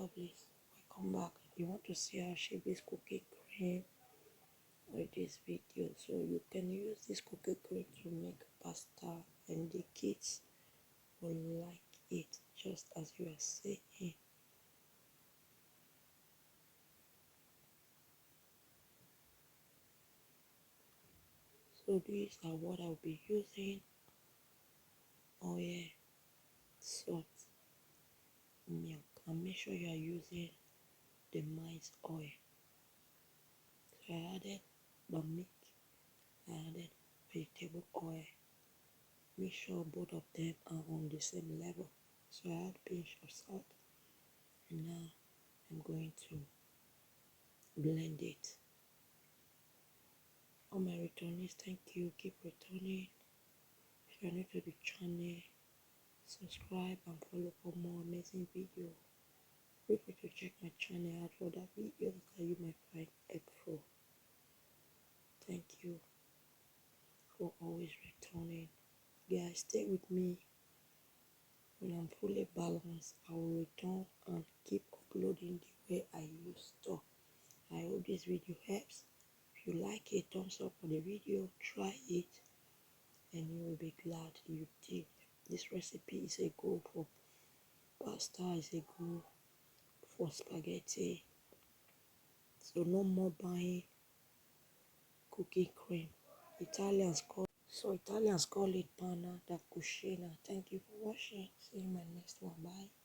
lovelies, welcome back. You want to see how she makes cooking cream with this video, so you can use this cooking cream to make pasta and the kids will like it just as you are saying. So these are what I'll be using: oil, salt, milk, and make sure you are using the maize oil. So I added the milk, I added vegetable oil. Make sure both of them are on the same level. So I add a pinch of salt, and now I'm going to blend it. All my returnees, thank you. Keep returning. If you're new to the channel, subscribe and follow for more amazing videos. Feel free to check my channel out for other videos that you might find helpful. Thank you for always returning. Guys, stay with me. When I'm fully balanced, I will return and keep uploading the way I used to. I hope this video helps. If you like it, thumbs up for the video, try it, and you will be glad you did. This recipe is a go for pasta, is a go for spaghetti. So no more buying cooking cream. Italians call it Panna, the cucina. Thank you for watching. See you in my next one. Bye.